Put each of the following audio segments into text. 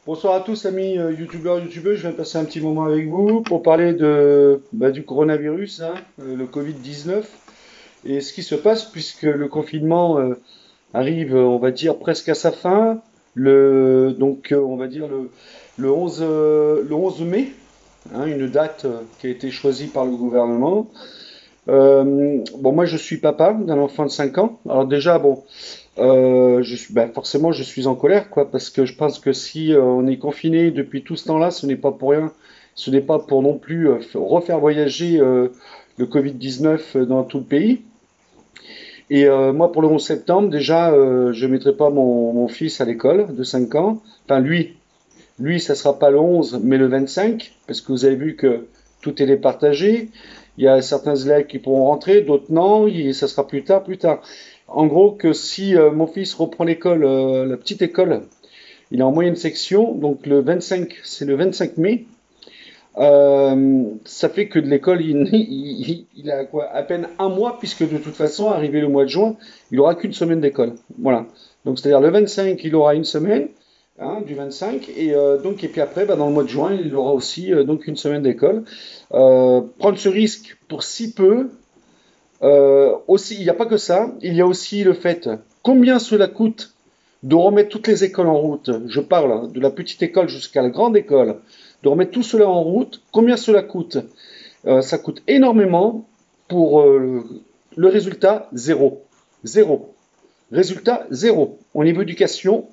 Bonsoir à tous amis youtubeurs, youtubeuses, je viens de passer un petit moment avec vous pour parler du coronavirus, le Covid-19, et ce qui se passe puisque le confinement arrive, on va dire, presque à sa fin, on va dire le 11, le 11 mai, une date qui a été choisie par le gouvernement. Bon, moi je suis papa d'un enfant de 5 ans, alors déjà, bon, forcément, je suis en colère, quoi, parce que je pense que si on est confiné depuis tout ce temps-là, ce n'est pas pour rien, ce n'est pas pour non plus refaire voyager le Covid-19 dans tout le pays. Et moi, pour le 11 septembre, déjà, je ne mettrai pas mon fils à l'école de 5 ans. Enfin, lui, ça sera pas le 11, mais le 25, parce que vous avez vu que tout est départagé. Il y a certains élèves qui pourront rentrer, d'autres non, et ça sera plus tard, plus tard. En gros, que si mon fils reprend l'école, la petite école, il est en moyenne section, donc le 25, c'est le 25 mai. Ça fait que de l'école, il a quoi, à peine un mois, puisque de toute façon, arrivé le mois de juin, il aura qu'une semaine d'école. Voilà. Donc c'est-à-dire le 25, il aura une semaine, du 25, et puis après, dans le mois de juin, il aura aussi donc une semaine d'école. Prendre ce risque pour si peu. Aussi, il n'y a pas que ça, il y a aussi le fait combien cela coûte de remettre toutes les écoles en route. Je parle de la petite école jusqu'à la grande école, de remettre tout cela en route. Combien cela coûte? Ça coûte énormément pour le résultat zéro. Zéro. Résultat zéro. Au niveau éducation,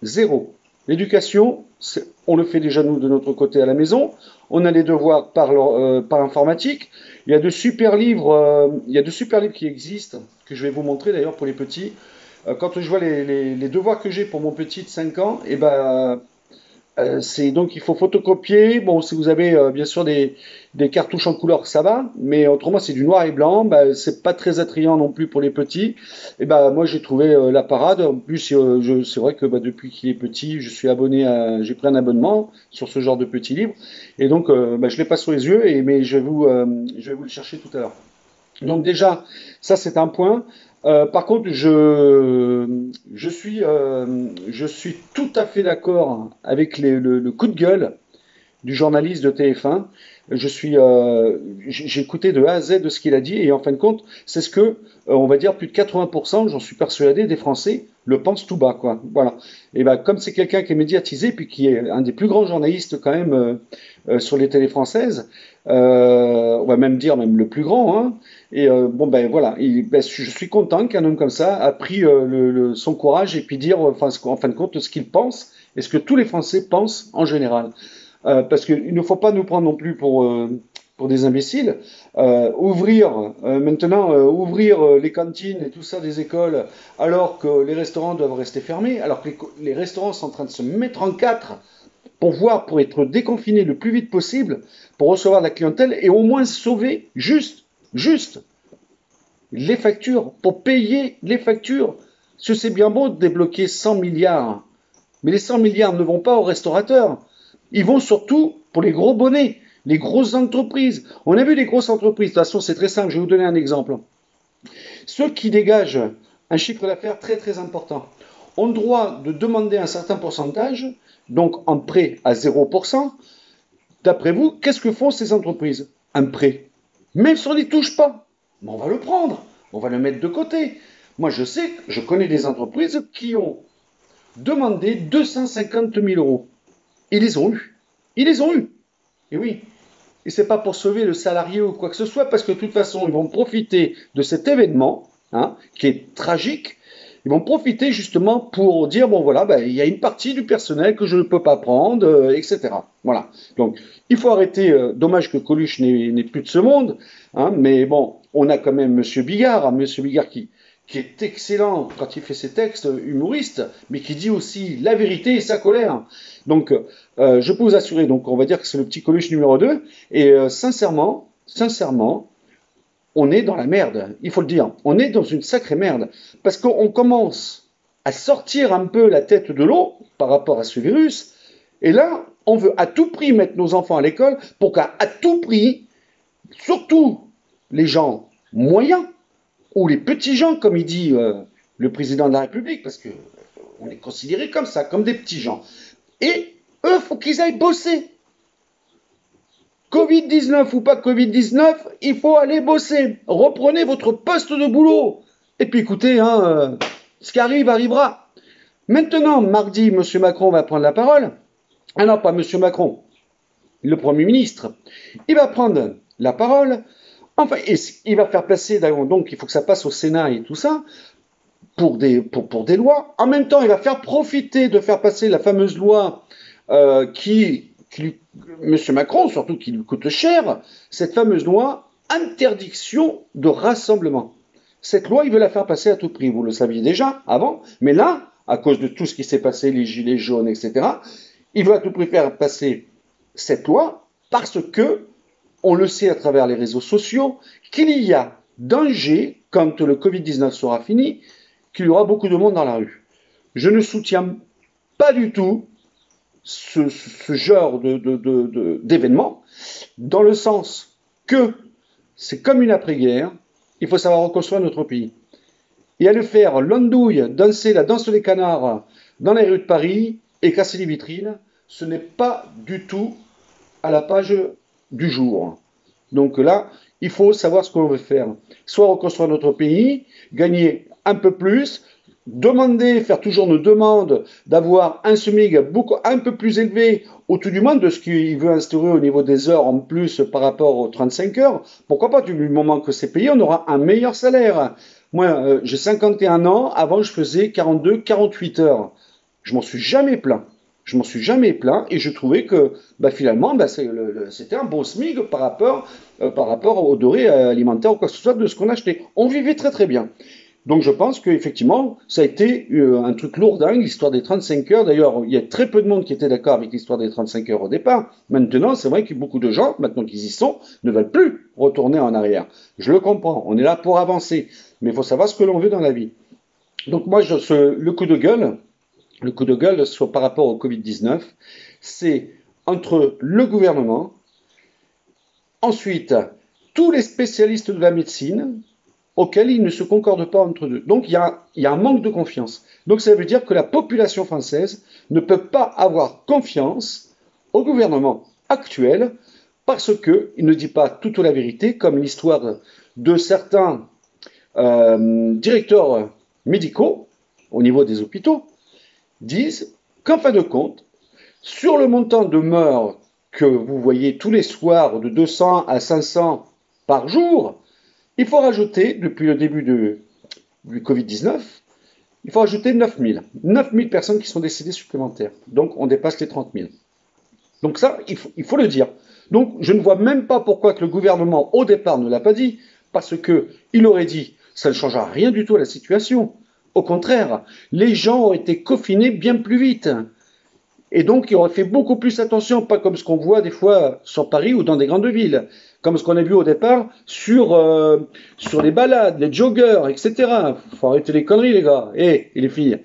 zéro. L'éducation, on le fait déjà nous de notre côté à la maison. On a les devoirs par informatique. Il y a de super livres qui existent, que je vais vous montrer d'ailleurs pour les petits. Quand je vois les devoirs que j'ai pour mon petit de 5 ans, c'est donc il faut photocopier. Bon, si vous avez bien sûr des cartouches en couleur, ça va, mais autrement c'est du noir et blanc. C'est pas très attrayant non plus pour les petits. Moi j'ai trouvé la parade. En plus, c'est vrai que depuis qu'il est petit, j'ai pris un abonnement sur ce genre de petits livres, et donc je l'ai pas sous les yeux. Mais je vais vous le chercher tout à l'heure. Donc déjà, ça c'est un point. Par contre, je suis tout à fait d'accord avec le coup de gueule du journaliste de TF1. J'ai écouté de A à Z de ce qu'il a dit, et en fin de compte, c'est ce que, on va dire, plus de 80%, j'en suis persuadé, des Français le pensent tout bas, quoi. Voilà. Comme c'est quelqu'un qui est médiatisé, puis qui est un des plus grands journalistes quand même sur les télés françaises, on va même dire même le plus grand, hein. Voilà. Je suis content qu'un homme comme ça a pris son courage et puis dire, enfin, en fin de compte, ce qu'il pense et ce que tous les Français pensent en général. Parce qu'il ne faut pas nous prendre non plus pour des imbéciles. Ouvrir les cantines et tout ça des écoles, alors que les restaurants doivent rester fermés, alors que les restaurants sont en train de se mettre en quatre pour être déconfinés le plus vite possible, pour recevoir de la clientèle et au moins sauver juste les factures, pour payer les factures. Parce que c'est bien beau de débloquer 100 milliards, mais les 100 milliards ne vont pas aux restaurateurs. Ils vont surtout pour les gros bonnets, les grosses entreprises. On a vu les grosses entreprises, de toute façon c'est très simple, je vais vous donner un exemple. Ceux qui dégagent un chiffre d'affaires très très important ont le droit de demander un certain pourcentage, donc en prêt à 0%. D'après vous, qu'est-ce que font ces entreprises? Un prêt. Même si on n'y touche pas, mais on va le prendre, on va le mettre de côté. Moi je connais des entreprises qui ont demandé 250 000 euros. Ils les ont eus. Ils les ont eus. Et oui. Et c'est pas pour sauver le salarié ou quoi que ce soit, parce que de toute façon, ils vont profiter de cet événement, qui est tragique. Ils vont profiter justement pour dire, bon voilà, il y a une partie du personnel que je ne peux pas prendre, etc. Voilà. Donc, il faut arrêter. Dommage que Coluche n'ait plus de ce monde, mais bon, on a quand même Monsieur Bigard, qui est excellent quand il fait ses textes humoristes, mais qui dit aussi la vérité et sa colère. Donc, je peux vous assurer, donc on va dire que c'est le petit Coluche numéro 2, et sincèrement, on est dans la merde, il faut le dire. On est dans une sacrée merde, parce qu'on commence à sortir un peu la tête de l'eau par rapport à ce virus, et là, on veut à tout prix mettre nos enfants à l'école pour qu'à tout prix, surtout les gens moyens, ou les petits gens, comme il dit le président de la République, parce qu'on est considérés comme ça, comme des petits gens. Et eux, faut qu'ils aillent bosser. Covid-19 ou pas Covid-19, il faut aller bosser. Reprenez votre poste de boulot. Et puis écoutez, ce qui arrive arrivera. Maintenant, mardi, M. Macron va prendre la parole. Ah non, pas M. Macron, le Premier ministre. Il va prendre la parole. Enfin, il va faire passer, donc il faut que ça passe au Sénat et tout ça, pour des lois. En même temps, il va faire profiter de faire passer la fameuse loi M. Macron, surtout qui lui coûte cher, cette fameuse loi interdiction de rassemblement. Cette loi, il veut la faire passer à tout prix. Vous le saviez déjà avant, mais là, à cause de tout ce qui s'est passé, les gilets jaunes, etc., il veut à tout prix faire passer cette loi parce que, on le sait à travers les réseaux sociaux, qu'il y a danger, quand le Covid-19 sera fini, qu'il y aura beaucoup de monde dans la rue. Je ne soutiens pas du tout ce genre d'événement, dans le sens que c'est comme une après-guerre, il faut savoir reconstruire notre pays. Et aller faire l'andouille, danser la danse des canards dans les rues de Paris et casser les vitrines, ce n'est pas du tout à la page du jour. Donc là, il faut savoir ce qu'on veut faire. Soit reconstruire notre pays, gagner un peu plus, faire toujours nos demandes d'avoir un SMIC un peu plus élevé, au tout du moins de ce qu'il veut instaurer au niveau des heures en plus par rapport aux 35 heures. Pourquoi pas, du moment que c'est payé, on aura un meilleur salaire. Moi, j'ai 51 ans, avant je faisais 42, 48 heures. Je m'en suis jamais plaint. Et je trouvais que finalement c'était un bon SMIC par rapport aux denrées alimentaires ou quoi que ce soit de ce qu'on achetait. On vivait très très bien. Donc je pense qu'effectivement, ça a été un truc lourdingue, l'histoire des 35 heures. D'ailleurs, il y a très peu de monde qui était d'accord avec l'histoire des 35 heures au départ. Maintenant, c'est vrai que beaucoup de gens, maintenant qu'ils y sont, ne veulent plus retourner en arrière. Je le comprends, on est là pour avancer. Mais il faut savoir ce que l'on veut dans la vie. Donc moi, le coup de gueule, soit par rapport au Covid-19, c'est entre le gouvernement, ensuite tous les spécialistes de la médecine, auxquels ils ne se concordent pas entre eux. Donc il y a un manque de confiance. Donc ça veut dire que la population française ne peut pas avoir confiance au gouvernement actuel parce qu'il ne dit pas toute la vérité, comme l'histoire de certains directeurs médicaux au niveau des hôpitaux disent qu'en fin de compte, sur le montant de morts que vous voyez tous les soirs de 200 à 500 par jour, il faut rajouter, depuis le début du Covid-19, il faut rajouter 9000. 9000 personnes qui sont décédées supplémentaires. Donc on dépasse les 30 000. Donc ça, il faut le dire. Donc je ne vois même pas pourquoi que le gouvernement, au départ, ne l'a pas dit, parce qu'il aurait dit, ça ne changera rien du tout à la situation. Au contraire, les gens auraient été confinés bien plus vite. Et donc, ils auraient fait beaucoup plus attention, pas comme ce qu'on voit des fois sur Paris ou dans des grandes villes, comme ce qu'on a vu au départ sur les balades, les joggers, etc. Faut arrêter les conneries, les gars. Et les filles,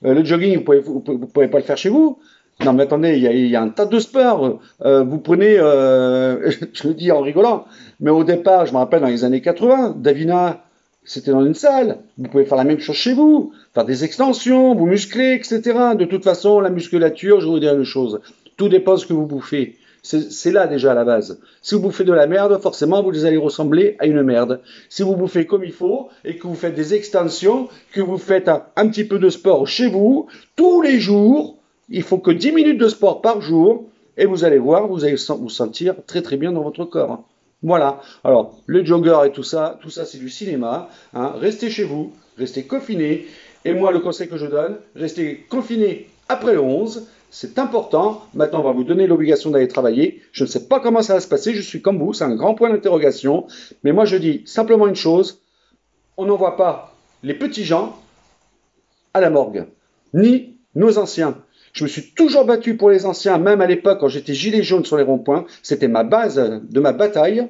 le jogging, vous pouvez pas le faire chez vous. Non, mais attendez, il y a un tas de sports. Vous prenez, je le dis en rigolant, mais au départ, je me rappelle dans les années 80, Davina, c'était dans une salle. Vous pouvez faire la même chose chez vous, faire des extensions, vous muscler, etc. De toute façon, la musculature, je vais vous dire une chose, tout dépend de ce que vous bouffez. C'est là déjà à la base. Si vous bouffez de la merde, forcément, vous allez ressembler à une merde. Si vous bouffez comme il faut et que vous faites des extensions, que vous faites un petit peu de sport chez vous, tous les jours, il faut que 10 minutes de sport par jour et vous allez voir, vous allez vous sentir très très bien dans votre corps. Voilà. Alors, le jogger et tout ça c'est du cinéma. Restez chez vous, restez confinés. Et moi, le conseil que je donne, restez confinés après le 11. C'est important. Maintenant, on va vous donner l'obligation d'aller travailler. Je ne sais pas comment ça va se passer. Je suis comme vous. C'est un grand point d'interrogation. Mais moi, je dis simplement une chose. On n'envoie pas les petits gens à la morgue, ni nos anciens. Je me suis toujours battu pour les anciens, même à l'époque quand j'étais gilet jaune sur les ronds-points. C'était ma base de ma bataille,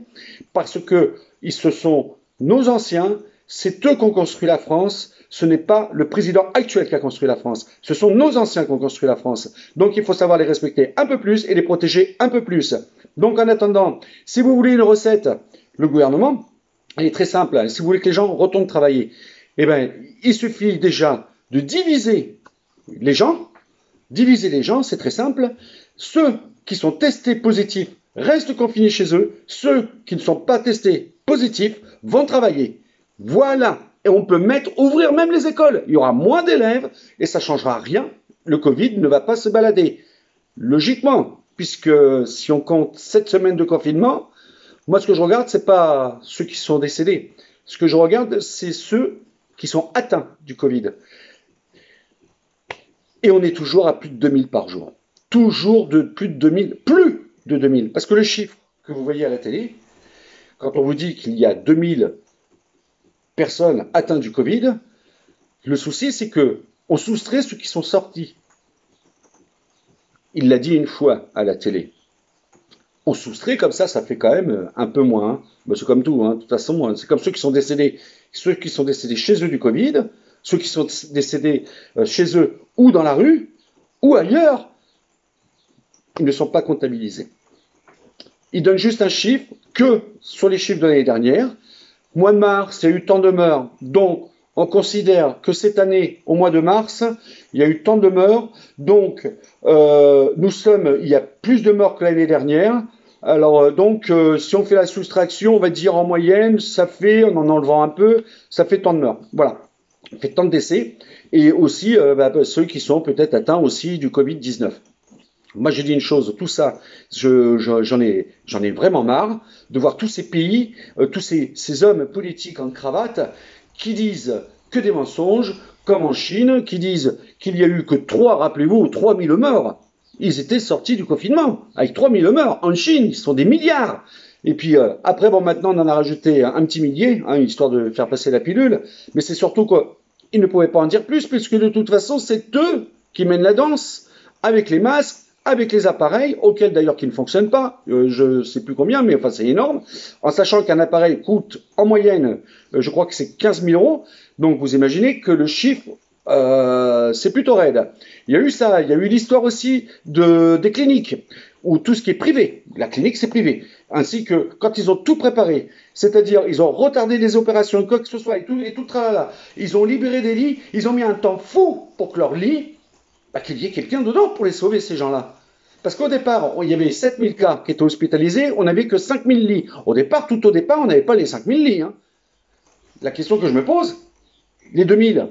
parce que ce sont nos anciens, c'est eux qui ont construit la France. Ce n'est pas le président actuel qui a construit la France. Ce sont nos anciens qui ont construit la France. Donc il faut savoir les respecter un peu plus et les protéger un peu plus. Donc en attendant, si vous voulez une recette, le gouvernement, elle est très simple. Si vous voulez que les gens retournent travailler, eh ben, il suffit déjà de diviser les gens diviser les gens, c'est très simple. Ceux qui sont testés positifs restent confinés chez eux. Ceux qui ne sont pas testés positifs vont travailler. Voilà. Et on peut ouvrir même les écoles. Il y aura moins d'élèves et ça ne changera rien. Le Covid ne va pas se balader. Logiquement, puisque si on compte 7 semaines de confinement, moi ce que je regarde, c'est pas ceux qui sont décédés. Ce que je regarde, c'est ceux qui sont atteints du Covid. Et on est toujours à plus de 2000 par jour. Toujours de plus de 2000, plus de 2000. Parce que le chiffre que vous voyez à la télé, quand on vous dit qu'il y a 2000 personnes atteintes du Covid, le souci c'est que on soustrait ceux qui sont sortis. Il l'a dit une fois à la télé. On soustrait comme ça fait quand même un peu moins. Hein. Ben, c'est comme tout, hein. De toute façon, c'est comme ceux qui sont décédés chez eux du Covid, ceux qui sont décédés chez eux ou dans la rue, ou ailleurs, ils ne sont pas comptabilisés. Ils donnent juste un chiffre que sur les chiffres de l'année dernière. Mois de mars, il y a eu tant de morts, donc on considère que cette année, au mois de mars, il y a eu tant de morts, donc il y a plus de morts que l'année dernière. Alors si on fait la soustraction, on va dire en moyenne, ça fait, en enlevant un peu, ça fait tant de morts. Voilà, ça fait tant de décès. Et aussi ceux qui sont peut-être atteints aussi du Covid-19. Moi, j'ai dit une chose, tout ça, j'en ai vraiment marre de voir tous ces pays, tous ces hommes politiques en cravate qui disent que des mensonges, comme en Chine, qui disent qu'il y a eu que 3000 morts. Ils étaient sortis du confinement, avec 3000 morts. En Chine, ils sont des milliards. Et puis après, maintenant, on en a rajouté un petit millier, hein, histoire de faire passer la pilule. Mais c'est surtout qu'ils ne pouvaient pas en dire plus, puisque de toute façon, c'est eux qui mènent la danse, avec les masques, avec les appareils, auxquels d'ailleurs qui ne fonctionnent pas, je ne sais plus combien, mais enfin c'est énorme, en sachant qu'un appareil coûte en moyenne, je crois que c'est 15 000 euros, donc vous imaginez que le chiffre, c'est plutôt raide. Il y a eu ça, il y a eu l'histoire aussi des cliniques, où tout ce qui est privé, la clinique c'est privé, ainsi que quand ils ont tout préparé, c'est-à-dire ils ont retardé les opérations, quoi que ce soit, et tout tralala, ils ont libéré des lits, ils ont mis un temps fou pour que leur lit, qu'il y ait quelqu'un dedans pour les sauver, ces gens-là. Parce qu'au départ, il y avait 7000 cas qui étaient hospitalisés, on n'avait que 5000 lits. Tout au départ, on n'avait pas les 5000 lits. Hein. La question que je me pose, les 2000,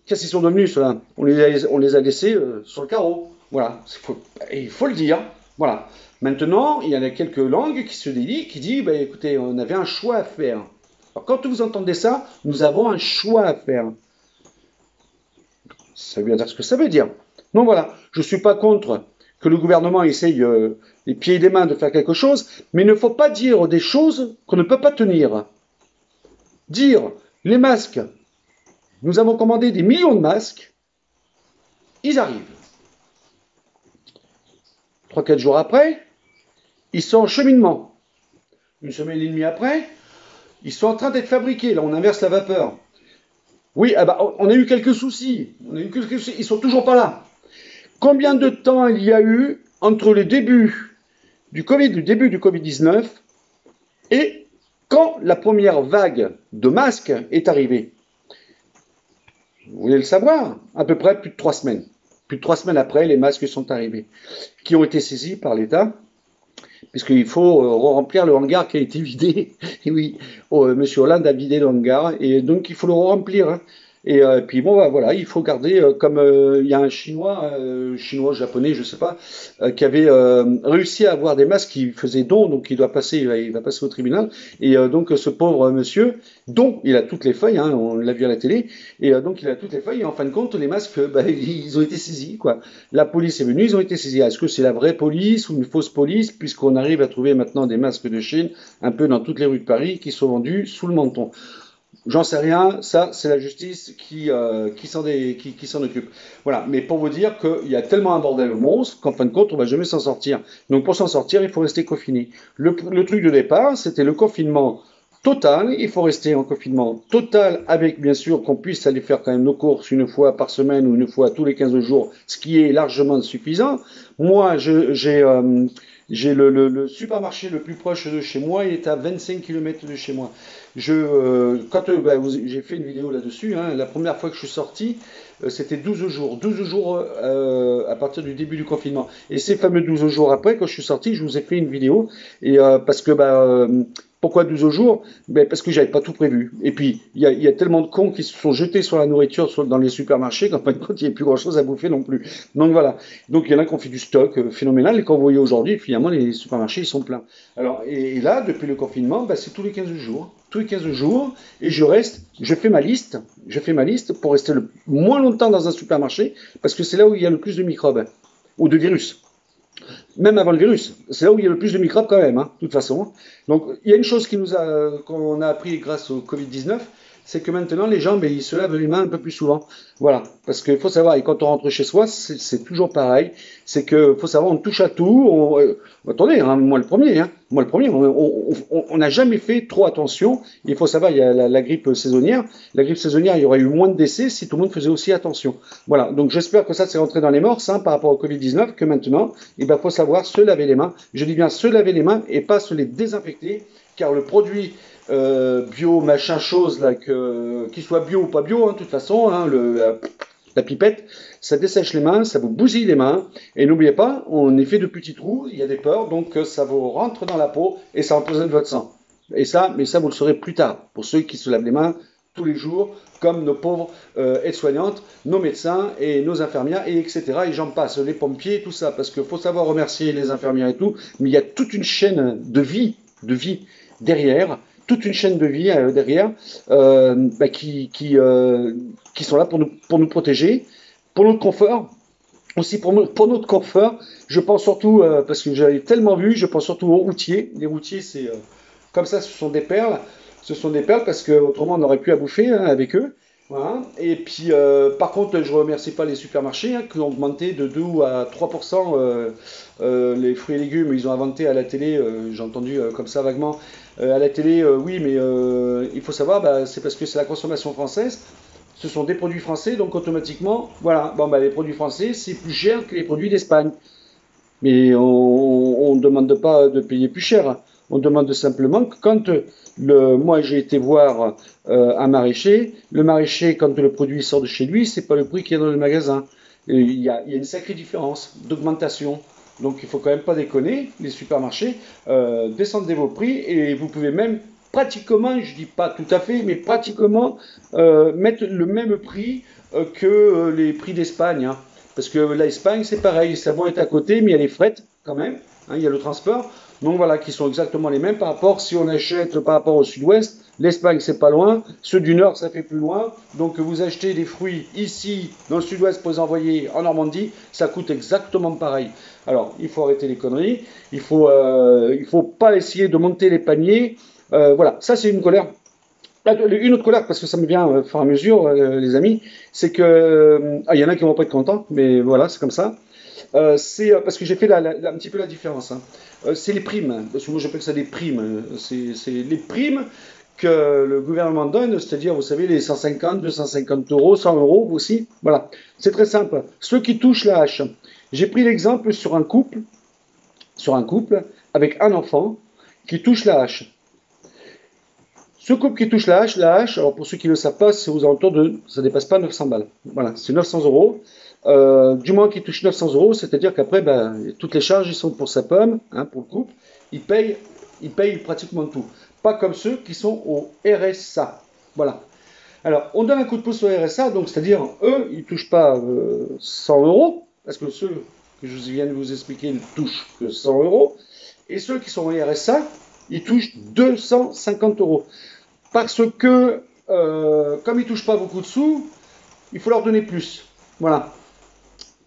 qu'est-ce qu'ils sont devenus, ceux-là on les a laissés sur le carreau. Voilà, il faut le dire. Voilà. Maintenant, il y en a quelques langues qui se délient, qui disent, écoutez, on avait un choix à faire. Alors, quand vous entendez ça, nous avons un choix à faire. Ça veut dire ce que ça veut dire. Donc voilà, je ne suis pas contre que le gouvernement essaye les pieds et les mains de faire quelque chose, mais il ne faut pas dire des choses qu'on ne peut pas tenir. Dire les masques, nous avons commandé des millions de masques, ils arrivent. 3-4 jours après, ils sont en cheminement. Une semaine et demie après, ils sont en train d'être fabriqués. Là, on inverse la vapeur. Oui, on a eu quelques soucis. Ils sont toujours pas là. Combien de temps il y a eu entre le début du Covid-19 et quand la première vague de masques est arrivée? Vous voulez le savoir? À peu près plus de 3 semaines. Plus de 3 semaines après, les masques sont arrivés, qui ont été saisis par l'État, puisqu'il faut remplir le hangar qui a été vidé. Et oui, Monsieur Hollande a vidé le hangar, et donc il faut le remplir. Hein. Et puis voilà, il faut garder, comme il y a un chinois, japonais, je sais pas, qui avait réussi à avoir des masques qui faisaient don, donc il va passer au tribunal. Et donc ce pauvre monsieur, dont il a toutes les feuilles, hein, on l'a vu à la télé, et donc il a toutes les feuilles. Et en fin de compte, les masques, ils ont été saisis, quoi. La police est venue, ils ont été saisis. Est-ce que c'est la vraie police ou une fausse police, puisqu'on arrive à trouver maintenant des masques de Chine un peu dans toutes les rues de Paris qui sont vendus sous le menton? J'en sais rien, ça c'est la justice qui s'en occupe. Voilà, mais pour vous dire qu'il y a tellement un bordel monstre qu'en fin de compte on va jamais s'en sortir. Donc pour s'en sortir, il faut rester confiné. Le truc de départ, c'était le confinement total. Il faut rester en confinement total avec bien sûr qu'on puisse aller faire quand même nos courses une fois par semaine ou une fois tous les 15 jours, ce qui est largement suffisant. Moi, j'ai J'ai le supermarché le plus proche de chez moi, il est à 25 km de chez moi. Quand bah, j'ai fait une vidéo là-dessus, hein, la première fois que je suis sorti, c'était 12 jours. 12 jours à partir du début du confinement. Et ces fameux 12 jours après, quand je suis sorti, je vous ai fait une vidéo. Et parce que pourquoi 12 jours? Ben, parce que j'avais pas tout prévu. Et puis, il y a tellement de cons qui se sont jetés sur la nourriture dans les supermarchés qu'en fin de compte, il n'y a plus grand-chose à bouffer non plus. Donc voilà. Donc il y en a qui ont fait du stock phénoménal. Et quand vous voyez aujourd'hui, finalement, les supermarchés, ils sont pleins. Alors, et là, depuis le confinement, ben, c'est tous les 15 jours. Tous les 15 jours. Et je fais ma liste. Je fais ma liste pour rester le moins longtemps dans un supermarché. Parce que c'est là où il y a le plus de microbes. Ou de virus. Même avant le virus. C'est là où il y a le plus de microbes quand même, hein, de toute façon. Donc, il y a une chose qu'on a appris grâce au Covid-19, c'est que maintenant, les gens, ben, ils se lavent les mains un peu plus souvent. Voilà. Parce qu'il faut savoir, et quand on rentre chez soi, c'est toujours pareil. C'est que, faut savoir, on touche à tout. Attendez, hein, moi le premier, hein, moi le premier, on n'a jamais fait trop attention. Il faut savoir, il y a la grippe saisonnière. La grippe saisonnière, il y aurait eu moins de décès si tout le monde faisait aussi attention. Voilà. Donc, j'espère que ça, c'est rentré dans les mœurs, hein, par rapport au Covid-19, que maintenant, il faut savoir se laver les mains. Je dis bien se laver les mains et pas se les désinfecter, car le produit bio, machin chose, là, qu'il soit bio ou pas bio, hein, de toute façon, hein, la pipette, ça dessèche les mains, ça vous bousille les mains. Et n'oubliez pas, on est fait de petits trous, il y a des peurs, donc ça vous rentre dans la peau et ça empoisonne votre sang. Et ça, mais ça, vous le saurez plus tard, pour ceux qui se lavent les mains tous les jours, comme nos pauvres aides-soignantes, nos médecins et nos infirmières, et etc. Et j'en passe, les pompiers, tout ça, parce qu'il faut savoir remercier les infirmières et tout, mais il y a toute une chaîne de vie derrière, toute une chaîne de vie derrière, qui sont là pour nous protéger, pour notre confort, aussi pour notre confort. Je pense surtout, parce que j'avais tellement vu, je pense surtout aux routiers. Les routiers, c'est comme ça, ce sont des perles. Ce sont des perles parce qu'autrement, on n'aurait plus à bouffer, hein, avec eux. Voilà. Et puis, par contre, je ne remercie pas les supermarchés, hein, qui ont augmenté de 2 à 3% les fruits et légumes. Ils ont inventé à la télé, j'ai entendu comme ça vaguement, à la télé, oui, mais il faut savoir, bah, c'est parce que c'est la consommation française. Ce sont des produits français, donc automatiquement, voilà, bon, bah, les produits français, c'est plus cher que les produits d'Espagne. Mais on ne demande pas de payer plus cher. On demande simplement que quand moi j'ai été voir un maraîcher, le maraîcher, quand le produit sort de chez lui, c'est pas le prix qu'il y a dans le magasin. Et il y a une sacrée différence d'augmentation. Donc il faut quand même pas déconner, les supermarchés, descendez vos prix et vous pouvez même pratiquement, je dis pas tout à fait, mais pratiquement mettre le même prix que les prix d'Espagne, hein. Parce que l'Espagne, c'est pareil, ça va être à côté, mais il y a les frais quand même, hein, il y a le transport. Donc voilà, qui sont exactement les mêmes par rapport, si on achète par rapport au sud-ouest, l'Espagne c'est pas loin, ceux du nord ça fait plus loin. Donc vous achetez des fruits ici, dans le sud-ouest, pour les envoyer en Normandie, ça coûte exactement pareil. Alors, il faut arrêter les conneries, il faut pas essayer de monter les paniers. Voilà, ça c'est une colère. Une autre colère, parce que ça me vient au fur et à mesure, les amis, c'est que il y en a qui vont pas être contents, mais voilà, c'est comme ça. C'est parce que j'ai fait un petit peu la différence, hein. C'est les primes, parce que moi j'appelle ça des primes. C'est les primes que le gouvernement donne, c'est-à-dire, vous savez, les 150, 250 euros, 100 euros aussi. Voilà, c'est très simple. Ceux qui touchent la hache. J'ai pris l'exemple sur un couple avec un enfant qui touche la hache. Ce couple qui touche la hache, alors pour ceux qui ne le savent pas, c'est aux alentours de, ça dépasse pas 900 balles. Voilà, c'est 900 euros. Du moins qu'il touche 900 euros, c'est-à-dire qu'après, ben, toutes les charges, ils sont pour sa pomme, hein, pour le couple. Ils payent pratiquement tout. Pas comme ceux qui sont au RSA. Voilà. Alors, on donne un coup de pouce au RSA, donc c'est-à-dire, eux, ils ne touchent pas 100 euros, parce que ceux que je viens de vous expliquer ne touchent que 100 euros. Et ceux qui sont au RSA, ils touchent 250 euros. Parce que, comme ils ne touchent pas beaucoup de sous, il faut leur donner plus. Voilà.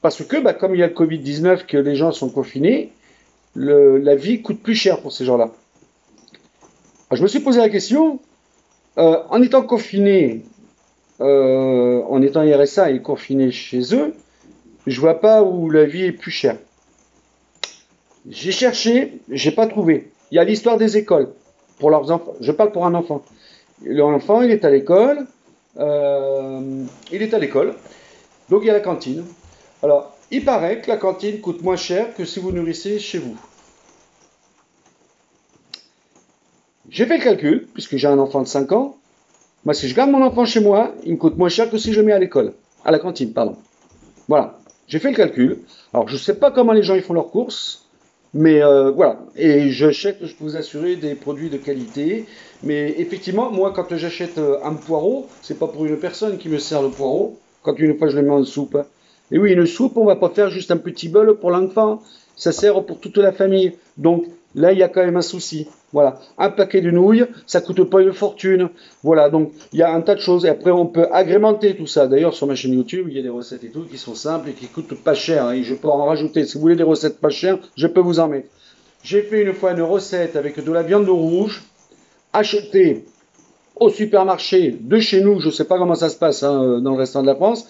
Parce que, bah, comme il y a le Covid-19, que les gens sont confinés, la vie coûte plus cher pour ces gens-là. Alors, je me suis posé la question, en étant confiné, en étant RSA et confiné chez eux, je vois pas où la vie est plus chère. J'ai cherché, j'ai pas trouvé. Il y a l'histoire des écoles pour leurs enfants. Je parle pour un enfant. L'enfant, il est à l'école. Donc il y a la cantine. Alors, il paraît que la cantine coûte moins cher que si vous nourrissez chez vous. J'ai fait le calcul, puisque j'ai un enfant de 5 ans. Moi, si je garde mon enfant chez moi, il me coûte moins cher que si je le mets à l'école. À la cantine, pardon. Voilà. J'ai fait le calcul. Alors, je ne sais pas comment les gens ils font leurs courses, mais voilà. Et j'achète, je peux vous assurer, des produits de qualité. Mais effectivement, moi, quand j'achète un poireau, c'est pas pour une personne qui me sert le poireau. Quand une fois je le mets en soupe. Et oui, une soupe, on va pas faire juste un petit bol pour l'enfant. Ça sert pour toute la famille. Donc là, il y a quand même un souci. Voilà. Un paquet de nouilles, ça coûte pas une fortune. Voilà. Donc il y a un tas de choses. Et après, on peut agrémenter tout ça. D'ailleurs, sur ma chaîne YouTube, il y a des recettes et tout qui sont simples et qui coûtent pas cher. Et je peux en rajouter. Si vous voulez des recettes pas chères, je peux vous en mettre. J'ai fait une fois une recette avec de la viande rouge achetée au supermarché de chez nous. Je ne sais pas comment ça se passe hein, dans le restant de la France.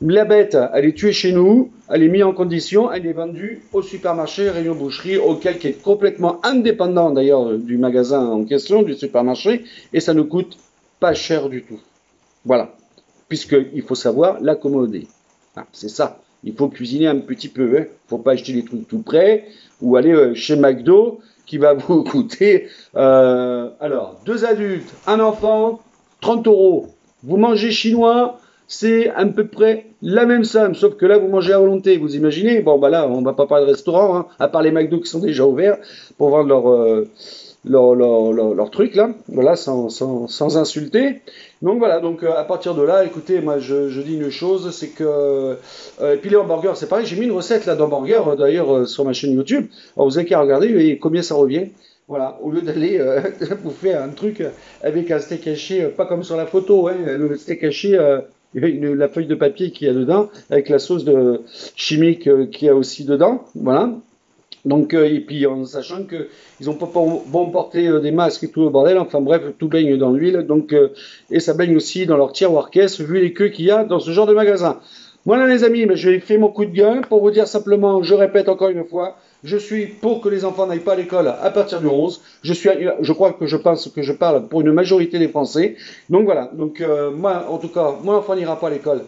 La bête, elle est tuée chez nous, elle est mise en condition, elle est vendue au supermarché Rayon Boucherie, auquel qui est complètement indépendant d'ailleurs du magasin en question, du supermarché, et ça ne coûte pas cher du tout. Voilà. Puisqu'il faut savoir l'accommoder. Ah, c'est ça. Il faut cuisiner un petit peu. Il ne faut pas acheter des trucs tout prêts ou aller chez McDo qui va vous coûter, alors, 2 adultes, un enfant, 30 euros. Vous mangez chinois, c'est à peu près la même somme, sauf que là, vous mangez à volonté. Vous imaginez? Bon, bah là, on va pas parler de restaurant, hein, à part les McDo qui sont déjà ouverts pour vendre leur truc, là. Voilà, sans insulter. Donc voilà, donc à partir de là, écoutez, moi je dis une chose, c'est que et puis les hamburgers, c'est pareil, j'ai mis une recette là d'hamburgers d'ailleurs sur ma chaîne YouTube. Alors vous avez qu'à regarder et combien ça revient. Voilà, au lieu d'aller bouffer un truc avec un steak haché, pas comme sur la photo, hein, le steak haché, la feuille de papier qu'il y a dedans, avec la sauce chimique qu'il y a aussi dedans, voilà. Donc, et puis en sachant que ils ont pas bon porté des masques et tout le bordel, enfin bref, tout baigne dans l'huile, donc et ça baigne aussi dans leur tiroir caisse, vu les queues qu'il y a dans ce genre de magasin. Voilà les amis, je vais faire mon coup de gueule pour vous dire simplement, je répète encore une fois, je suis pour que les enfants n'aillent pas à l'école à partir du 11. Je crois que je pense que je parle pour une majorité des Français. Donc voilà, donc moi en tout cas, mon enfant n'ira pas à l'école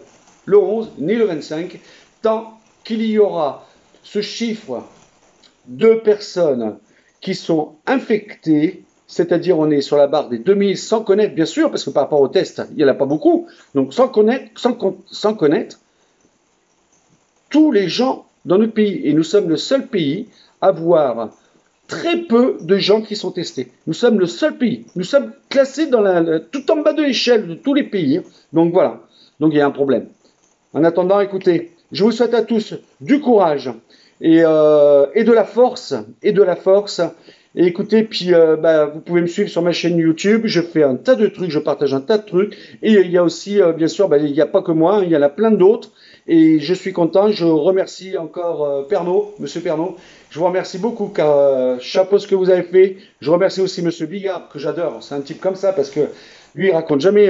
le 11 ni le 25, tant qu'il y aura ce chiffre de personnes qui sont infectées, c'est-à-dire on est sur la barre des 2000 sans connaître, bien sûr, parce que par rapport au test, il n'y en a pas beaucoup, donc sans connaître tous les gens dans notre pays. Et nous sommes le seul pays à avoir très peu de gens qui sont testés. Nous sommes le seul pays. Nous sommes classés tout en bas de l'échelle de tous les pays. Donc voilà. Donc il y a un problème. En attendant, écoutez, je vous souhaite à tous du courage et de la force. Et écoutez, puis vous pouvez me suivre sur ma chaîne YouTube. Je fais un tas de trucs, je partage un tas de trucs. Et il y a aussi, bien sûr, il n'y a pas que moi, il y en a plein d'autres. Et je suis content. Je remercie encore Monsieur Pernod. Je vous remercie beaucoup car chapeau ce que vous avez fait. Je remercie aussi Monsieur Bigard que j'adore. C'est un type comme ça parce que lui il raconte jamais.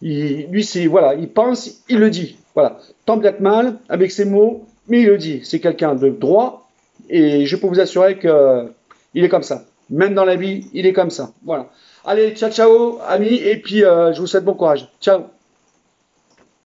Lui c'est voilà, il pense, il le dit. Voilà, tant bien que mal avec ses mots, mais il le dit. C'est quelqu'un de droit et je peux vous assurer que il est comme ça. Même dans la vie, il est comme ça. Voilà. Allez, ciao, ciao, amis, et puis je vous souhaite bon courage. Ciao.